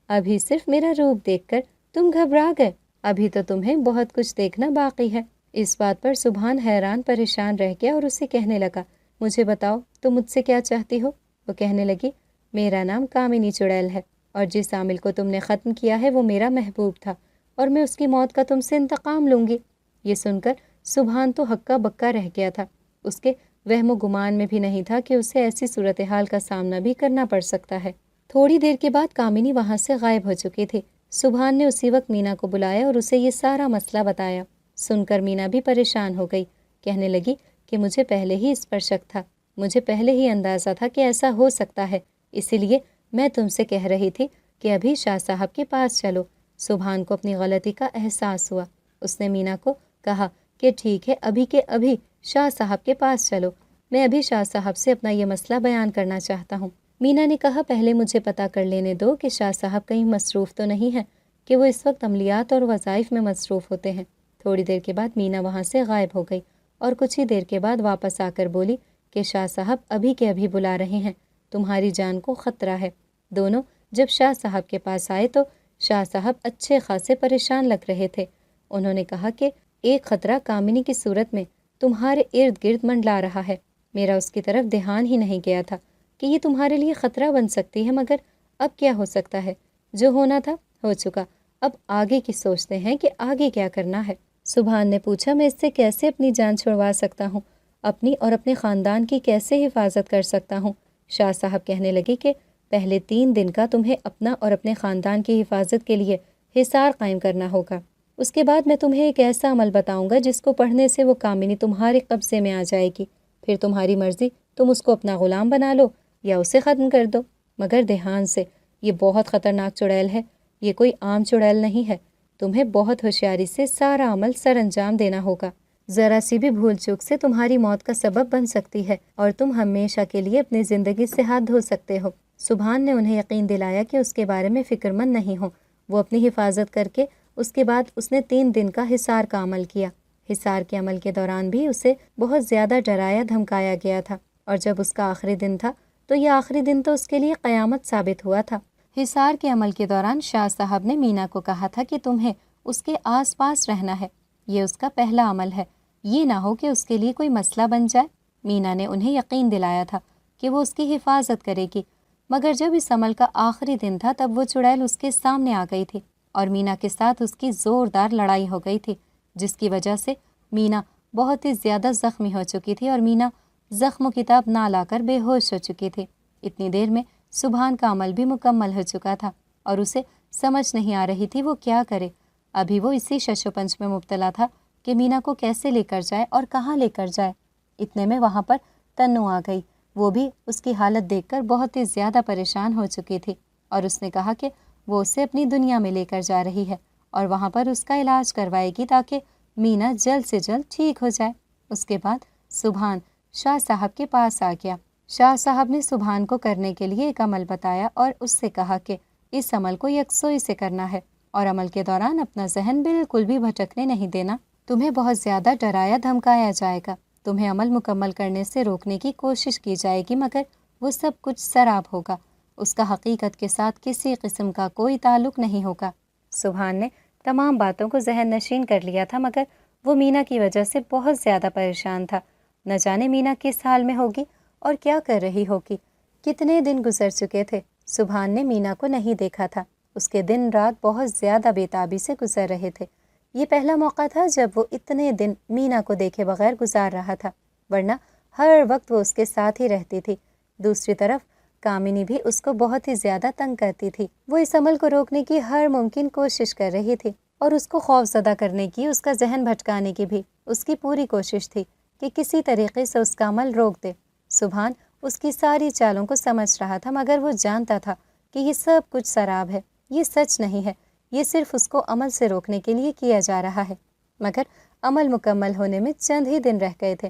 ابھی صرف میرا روپ دیکھ کر تم گھبرا گئے، ابھی تو تمہیں بہت کچھ دیکھنا باقی ہے۔ اس بات پر سبحان حیران پریشان رہ گیا اور اسے کہنے لگا، مجھے بتاؤ تم مجھ سے کیا چاہتی ہو؟ وہ کہنے لگی، میرا نام کامنی چڑیل ہے اور جس عامل کو تم نے ختم کیا ہے وہ میرا محبوب تھا اور میں اس کی موت کا تم سے انتقام لوں گی۔ یہ سن کر سبحان تو ہکا بکا رہ گیا تھا۔ اس کے وہم و گمان میں بھی نہیں تھا کہ اسے ایسی صورتحال کا سامنا بھی کرنا پڑ سکتا ہے۔ تھوڑی دیر کے بعد کامنی وہاں سے غائب ہو چکی تھی۔ سبحان نے اسی وقت مینا کو بلایا اور اسے یہ سارا مسئلہ بتایا۔ سن کر مینا بھی پریشان ہو گئی، کہنے لگی کہ مجھے پہلے ہی اس پر شک تھا، مجھے پہلے ہی اندازہ تھا کہ ایسا ہو سکتا ہے، اسی لیے میں تم سے کہہ رہی تھی کہ ابھی شاہ صاحب کے پاس چلو۔ سبحان کو اپنی غلطی کا احساس ہوا۔ اس نے مینا کو کہا کہ ٹھیک ہے، ابھی کے ابھی شاہ صاحب کے پاس چلو، میں ابھی شاہ صاحب سے اپنا یہ مسئلہ بیان کرنا چاہتا ہوں۔ مینا نے کہا، پہلے مجھے پتہ کر لینے دو کہ شاہ صاحب کہیں مصروف تو نہیں ہیں، کہ وہ اس وقت عملیات اور وظائف میں مصروف ہوتے ہیں۔ تھوڑی دیر کے بعد مینا وہاں سے غائب ہو گئی اور کچھ ہی دیر کے بعد واپس آ کر بولی کہ شاہ صاحب ابھی کے ابھی بلا رہے ہیں، تمہاری جان کو خطرہ ہے۔ دونوں جب شاہ صاحب کے پاس آئے تو شاہ صاحب اچھے خاصے پریشان لگ رہے تھے۔ انہوں نے کہا کہ ایک خطرہ کامنی کی صورت میں تمہارے ارد گرد منڈلا رہا ہے، میرا اس کی طرف دھیان ہی نہیں گیا تھا کہ یہ تمہارے لیے خطرہ بن سکتی ہے، مگر اب کیا ہو سکتا ہے، جو ہونا تھا ہو چکا، اب آگے کی سوچتے ہیں کہ آگے کیا کرنا ہے۔ سبحان نے پوچھا، میں اس سے کیسے اپنی جان چھڑوا سکتا ہوں، اپنی اور اپنے خاندان کی کیسے حفاظت کر سکتا ہوں؟ شاہ صاحب کہنے لگے کہ پہلے 3 دن کا تمہیں اپنا اور اپنے خاندان کی حفاظت کے لیے حصار قائم کرنا ہوگا، اس کے بعد میں تمہیں ایک ایسا عمل بتاؤں گا جس کو پڑھنے سے وہ کامنی تمہارے قبضے میں آ جائے گی، پھر تمہاری مرضی، تم اس کو اپنا غلام بنا لو یا اسے ختم کر دو، مگر دھیان سے، یہ بہت خطرناک چڑیل ہے، یہ کوئی عام چڑیل نہیں ہے، تمہیں بہت ہوشیاری سے سارا عمل سر انجام دینا ہوگا، ذرا سی بھی بھول چوک سے تمہاری موت کا سبب بن سکتی ہے اور تم ہمیشہ کے لیے اپنی زندگی سے ہاتھ دھو سکتے ہو۔ سبحان نے انہیں یقین دلایا کہ اس کے بارے میں فکر مند نہیں ہو، وہ اپنی حفاظت کر کے اس کے بعد اس نے 3 دن کا حصار کا عمل کیا۔ حصار کے عمل کے دوران بھی اسے بہت زیادہ ڈرایا دھمکایا گیا تھا، اور جب اس کا آخری دن تھا تو یہ آخری دن تو اس کے لیے قیامت ثابت ہوا تھا۔ حصار کے عمل کے دوران شاہ صاحب نے مینا کو کہا تھا کہ تمہیں اس کے آس پاس رہنا ہے، یہ اس کا پہلا عمل ہے، یہ نہ ہو کہ اس کے لیے کوئی مسئلہ بن جائے۔ مینا نے انہیں یقین دلایا تھا کہ وہ اس کی حفاظت کرے گی، مگر جب اس عمل کا آخری دن تھا تب وہ چڑیل اس کے سامنے آ گئی تھی اور مینا کے ساتھ اس کی زوردار لڑائی ہو گئی تھی، جس کی وجہ سے مینا بہت ہی زیادہ زخمی ہو چکی تھی اور مینا زخم و کتاب نہ لا کر بے ہوش ہو چکی تھی۔ اتنی دیر میں سبحان کا عمل بھی مکمل ہو چکا تھا اور اسے سمجھ نہیں آ رہی تھی وہ کیا کرے۔ ابھی وہ اسی شش و پنج میں مبتلا تھا کہ مینا کو کیسے لے کر جائے اور کہاں لے کر جائے۔ اتنے میں وہاں پر تنو آ گئی، وہ بھی اس کی حالت دیکھ کر بہت ہی زیادہ پریشان ہو چکی تھی اور اس نے کہا کہ وہ اسے اپنی دنیا میں لے کر جا رہی ہے اور وہاں پر اس کا علاج کروائے گی تاکہ مینا جلد سے جلد ٹھیک ہو جائے۔ اس کے بعد سبحان شاہ صاحب کے پاس آ گیا۔ شاہ صاحب نے سبحان کو کرنے کے لیے ایک عمل بتایا اور اس سے کہا کہ اس عمل کو یکسوئی سے کرنا ہے اور عمل کے دوران اپنا ذہن بالکل بھی بھٹکنے نہیں دینا، تمہیں بہت زیادہ ڈرایا دھمکایا جائے گا، تمہیں عمل مکمل کرنے سے روکنے کی کوشش کی جائے گی، مگر وہ سب کچھ سراب ہوگا، اس کا حقیقت کے ساتھ کسی قسم کا کوئی تعلق نہیں ہوگا۔ سبحان نے تمام باتوں کو ذہن نشین کر لیا تھا، مگر وہ مینا کی وجہ سے بہت زیادہ پریشان تھا، نہ جانے مینا کس حال میں ہوگی اور کیا کر رہی ہوگی۔ کتنے دن گزر چکے تھے، سبحان نے مینا کو نہیں دیکھا تھا، اس کے دن رات بہت زیادہ بے تابی سے گزر رہے تھے۔ یہ پہلا موقع تھا جب وہ اتنے دن مینا کو دیکھے بغیر گزار رہا تھا، ورنہ ہر وقت وہ اس کے ساتھ ہی رہتی تھی۔ دوسری طرف کامنی بھی اس کو بہت ہی زیادہ تنگ کرتی تھی، وہ اس عمل کو روکنے کی ہر ممکن کوشش کر رہی تھی اور اس کو خوف زدہ کرنے کی، اس کا ذہن بھٹکانے کی بھی اس کی پوری کوشش تھی کہ کسی طریقے سے اس کا عمل روک دے۔ سبحان اس کی ساری چالوں کو سمجھ رہا تھا، مگر وہ جانتا تھا کہ یہ سب کچھ سراب ہے، یہ سچ نہیں ہے، یہ صرف اس کو عمل سے روکنے کے لیے کیا جا رہا ہے۔ مگر عمل مکمل ہونے میں چند ہی دن رہ گئے تھے،